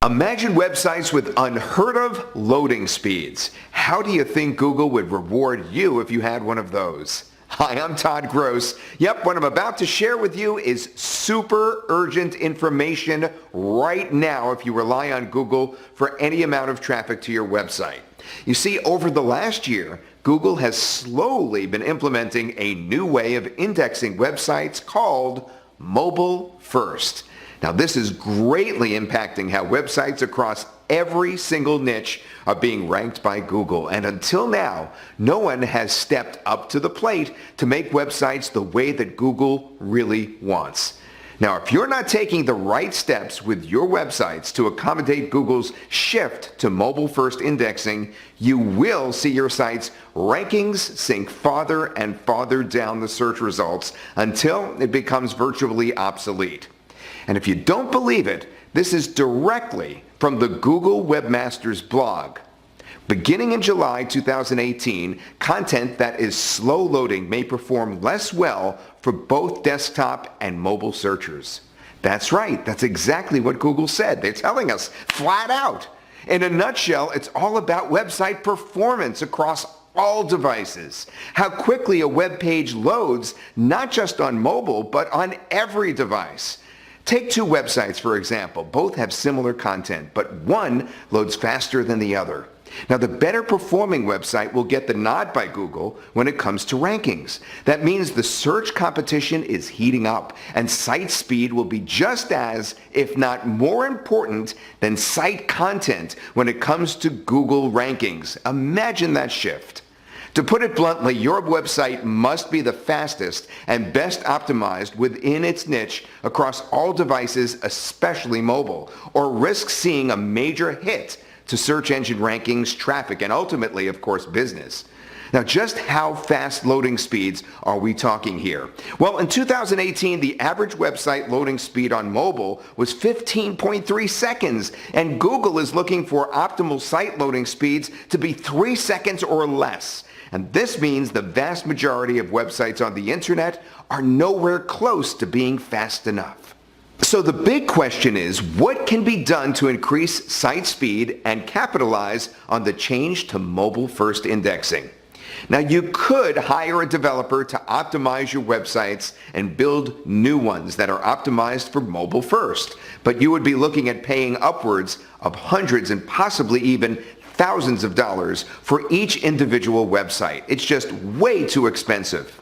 Imagine websites with unheard of loading speeds. How do you think Google would reward you if you had one of those? Hi, I'm Todd Gross. Yep, what I'm about to share with you is super urgent information right now if you rely on Google for any amount of traffic to your website. You see, over the last year, Google has slowly been implementing a new way of indexing websites called MobiFirst. Now, this is greatly impacting how websites across every single niche are being ranked by Google. And until now, no one has stepped up to the plate to make websites the way that Google really wants. Now, if you're not taking the right steps with your websites to accommodate Google's shift to mobile-first indexing, you will see your site's rankings sink farther and farther down the search results until it becomes virtually obsolete. And if you don't believe it, this is directly from the Google Webmaster's blog. Beginning in July 2018, content that is slow loading may perform less well for both desktop and mobile searchers. That's right, that's exactly what Google said. They're telling us flat out. In a nutshell, it's all about website performance across all devices. How quickly a web page loads, not just on mobile, but on every device. Take two websites, for example. Both have similar content, but one loads faster than the other. Now, the better performing website will get the nod by Google when it comes to rankings. That means the search competition is heating up, and site speed will be just as, if not more important than site content when it comes to Google rankings. Imagine that shift. To put it bluntly, your website must be the fastest and best optimized within its niche across all devices, especially mobile, or risk seeing a major hit to search engine rankings, traffic, and ultimately, of course, business. Now, just how fast loading speeds are we talking here? Well, in 2018, the average website loading speed on mobile was 15.3 seconds, and Google is looking for optimal site loading speeds to be 3 seconds or less. And this means the vast majority of websites on the internet are nowhere close to being fast enough. So the big question is, what can be done to increase site speed and capitalize on the change to mobile-first indexing? Now, you could hire a developer to optimize your websites and build new ones that are optimized for mobile first, but you would be looking at paying upwards of hundreds and possibly even thousands of dollars for each individual website. It's just way too expensive.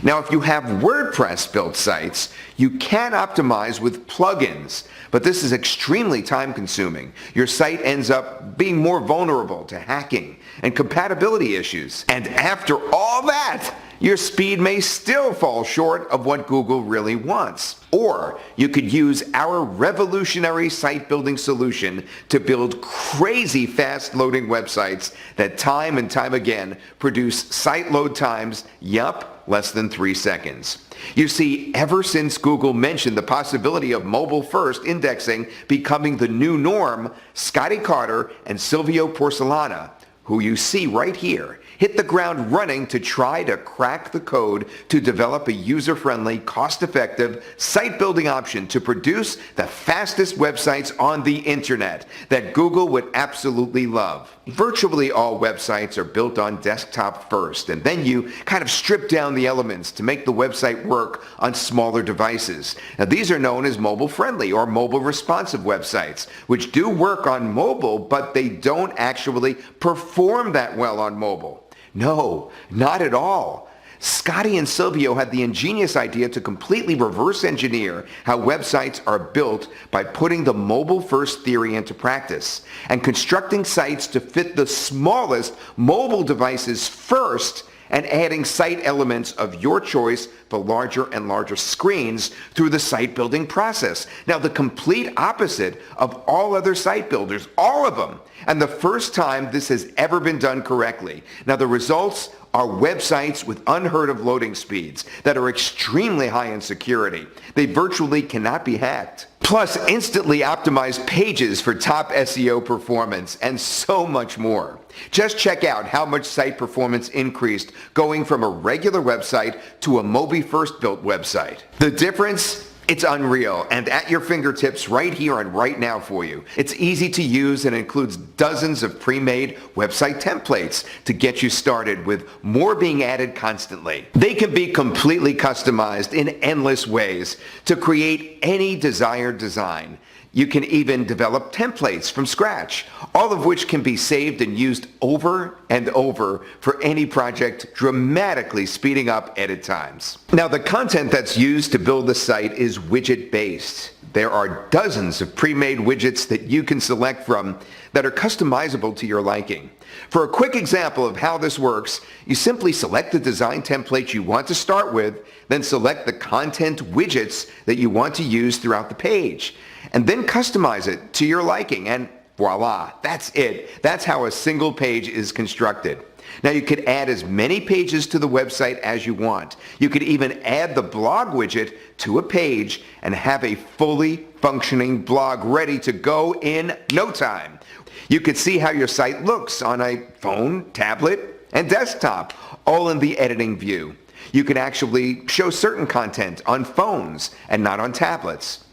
Now, if you have WordPress built sites, you can optimize with plugins, but this is extremely time consuming. Your site ends up being more vulnerable to hacking and compatibility issues. And after all that, your speed may still fall short of what Google really wants. Or you could use our revolutionary site building solution to build crazy fast loading websites that time and time again produce site load times, less than 3 seconds. You see, ever since Google mentioned the possibility of mobile-first indexing becoming the new norm, Scotty Carter and Silvio Porcelana, who you see right here, hit the ground running to try to crack the code to develop a user-friendly, cost-effective site-building option to produce the fastest websites on the internet that Google would absolutely love. Virtually all websites are built on desktop first, and then you kind of strip down the elements to make the website work on smaller devices. Now, these are known as mobile-friendly or mobile-responsive websites, which do work on mobile, but they don't actually perform that well on mobile. No, not at all. Scotty and Silvio had the ingenious idea to completely reverse engineer how websites are built by putting the mobile-first theory into practice and constructing sites to fit the smallest mobile devices first and adding site elements of your choice for larger and larger screens through the site building process. Now, the complete opposite of all other site builders, all of them, and the first time this has ever been done correctly. Now, the results are websites with unheard of loading speeds that are extremely high in security. They virtually cannot be hacked. Plus, instantly optimized pages for top SEO performance and so much more. Just check out how much site performance increased going from a regular website to a MobiFirst built website. The difference It's unreal and at your fingertips right here and right now for you. It's easy to use and includes dozens of pre-made website templates to get you started, with more being added constantly. They can be completely customized in endless ways to create any desired design. You can even develop templates from scratch, all of which can be saved and used over and over for any project, dramatically speeding up edit times. Now, the content that's used to build the site is widget-based. There are dozens of pre-made widgets that you can select from that are customizable to your liking. For a quick example of how this works, you simply select the design template you want to start with, then select the content widgets that you want to use throughout the page, and then customize it to your liking, and voila, that's it. That's how a single page is constructed. Now, you could add as many pages to the website as you want. You could even add the blog widget to a page and have a fully functioning blog ready to go in no time. You could see how your site looks on a phone, tablet, and desktop, all in the editing view. You can actually show certain content on phones and not on tablets,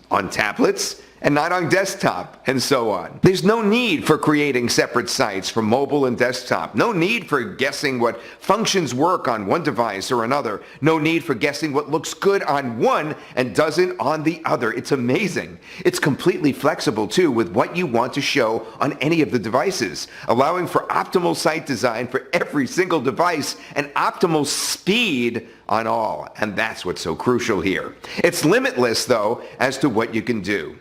and not on desktop, and so on. There's no need for creating separate sites for mobile and desktop. No need for guessing what functions work on one device or another. No need for guessing what looks good on one and doesn't on the other. It's amazing. It's completely flexible too with what you want to show on any of the devices, allowing for optimal site design for every single device and optimal speed on all. And that's what's so crucial here. It's limitless though as to what you can do.